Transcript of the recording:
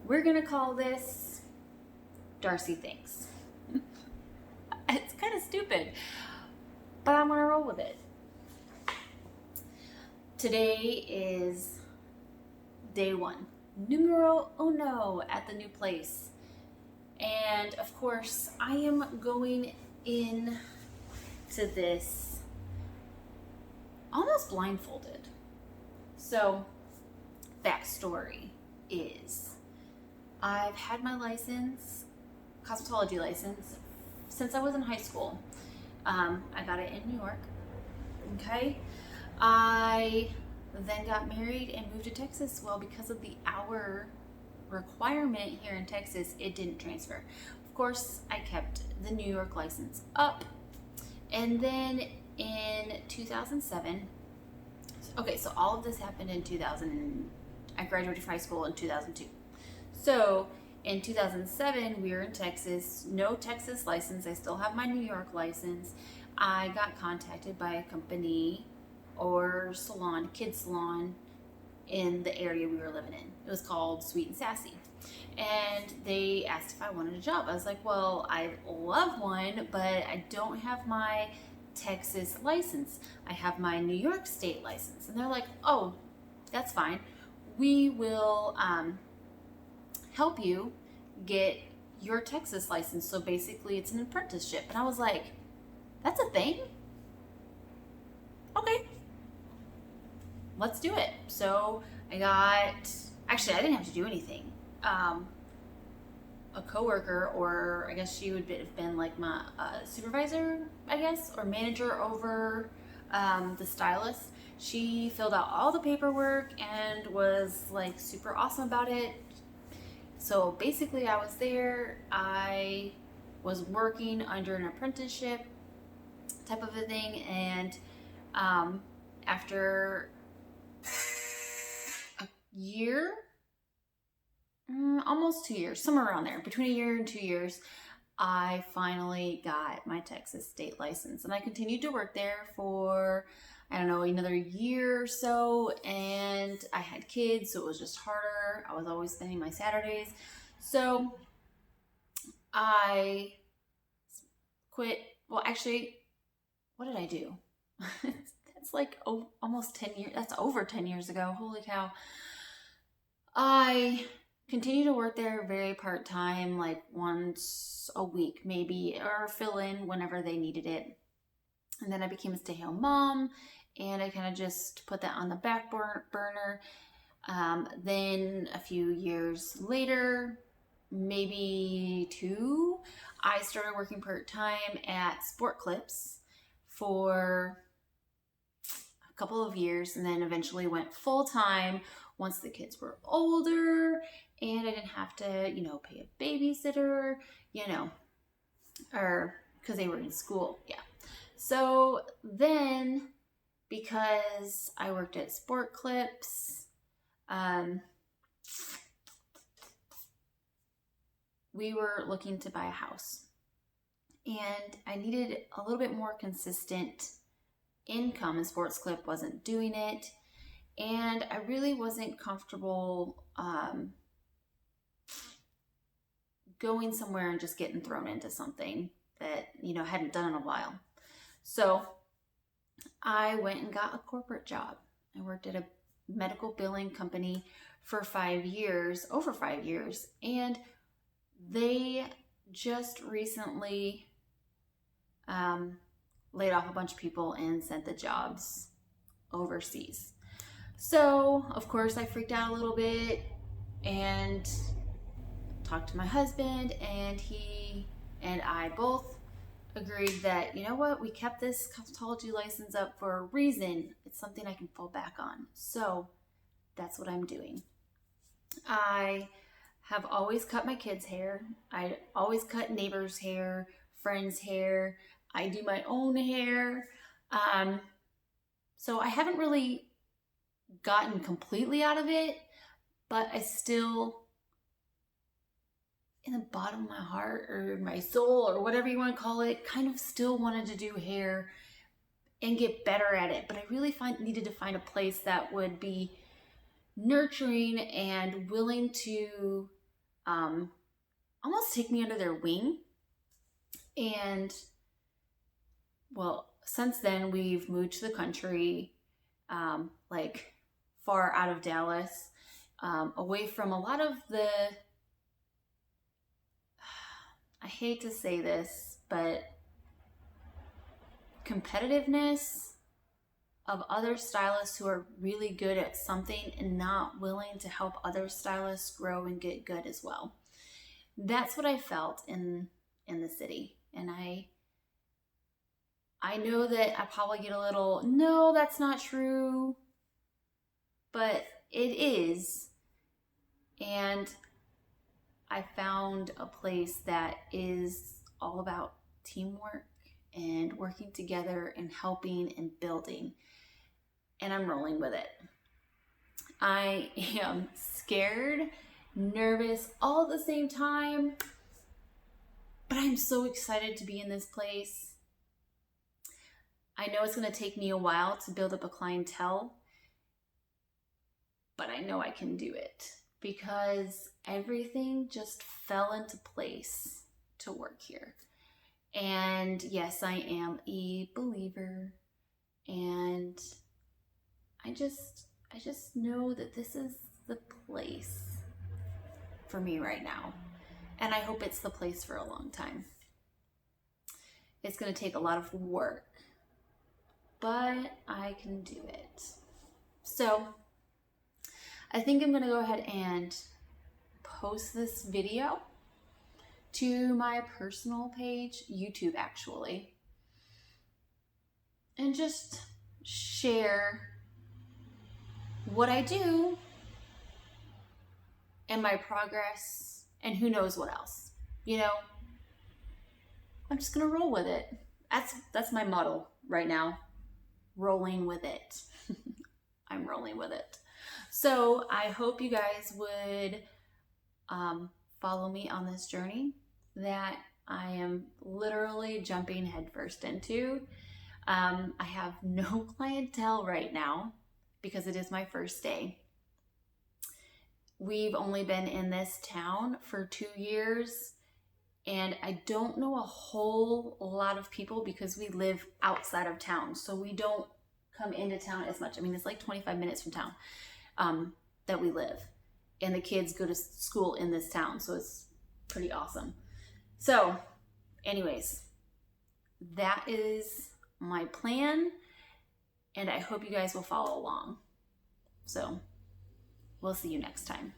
We're gonna call this Darcy Thinks. It's kind of stupid, but I'm gonna roll with it. Today is day one, numero uno at the new place. And of course, I am going in to this almost blindfolded. So, backstory is I've had my license, cosmetology license, since I was in high school. I got it in New York. Okay. I then got married and moved to Texas. Well, because of the hour requirement here in Texas, it didn't transfer. Of course, I kept the New York license up. And then in 2007, okay, so all of this happened in 2000. I graduated from high school in 2002. So in 2007, we were in Texas, no Texas license. I still have my New York license. I got contacted by a company or salon, kids salon in the area we were living in. It was called Sweet and Sassy. And they asked if I wanted a job. I was like, well, I love one, but I don't have my Texas license. I have my New York state license. And they're like, oh, that's fine. We will help you get your Texas license. So basically it's an apprenticeship. And I was like, that's a thing? Okay, let's do it. So I didn't have to do anything. A coworker, or I guess she would have been like my supervisor, I guess, or manager over the stylist. She filled out all the paperwork and was like super awesome about it. So basically I was there. I was working under an apprenticeship type of a thing, and after a year, almost 2 years, somewhere around there, between a year and 2 years, I finally got my Texas state license. And I continued to work there for, I don't know, another year or so. And I had kids, so it was just harder. I was always spending my Saturdays. So I quit. Well, actually, what did I do? That's like almost 10 years. That's over 10 years ago. Holy cow. I continue to work there very part-time, like once a week maybe, or fill in whenever they needed it. And then I became a stay-home mom, and I kind of just put that on the back burner. Then a few years later, maybe 2, I started working part-time at Sport Clips for a couple of years, and then eventually went full-time once the kids were older and I didn't have to, pay a babysitter, or because they were in school. Yeah. So then, because I worked at Sport Clips, we were looking to buy a house, and I needed a little bit more consistent income, and Sports Clip wasn't doing it. And I really wasn't comfortable going somewhere and just getting thrown into something that, hadn't done in a while. So I went and got a corporate job. I worked at a medical billing company for over 5 years. And they just recently laid off a bunch of people and sent the jobs overseas. So, of course, I freaked out a little bit and talked to my husband, and he and I both agreed that, you know what, we kept this cosmetology license up for a reason. It's something I can fall back on. So, that's what I'm doing. I have always cut my kids' hair. I always cut neighbors' hair, friends' hair. I do my own hair. So I haven't really gotten completely out of it, but I still, in the bottom of my heart or my soul or whatever you want to call it, kind of still wanted to do hair and get better at it. But I really needed to find a place that would be nurturing and willing to almost take me under their wing. And well, since then we've moved to the country, like far out of Dallas, away from a lot of the, I hate to say this, but competitiveness of other stylists who are really good at something and not willing to help other stylists grow and get good as well. That's what I felt in the city. And I know that I probably get a little, no, that's not true, but it is. And I found a place that is all about teamwork and working together and helping and building. And I'm rolling with it. I am scared, nervous, all at the same time, but I'm so excited to be in this place. I know it's going to take me a while to build up a clientele, but I know I can do it because everything just fell into place to work here. And yes, I am a believer, and I just know that this is the place for me right now. And I hope it's the place for a long time. It's going to take a lot of work, but I can do it. So I think I'm going to go ahead and post this video to my personal page, YouTube actually, and just share what I do and my progress and who knows what else. You know, I'm just gonna roll with it. That's my motto right now. Rolling with it. I'm rolling with it. So I hope you guys would follow me on this journey that I am literally jumping headfirst into. I have no clientele right now because it is my first day. We've only been in this town for 2 years, and I don't know a whole lot of people because we live outside of town. So we don't come into town as much. I mean, it's like 25 minutes from town that we live. And the kids go to school in this town. So it's pretty awesome. So anyways, that is my plan. And I hope you guys will follow along. So we'll see you next time.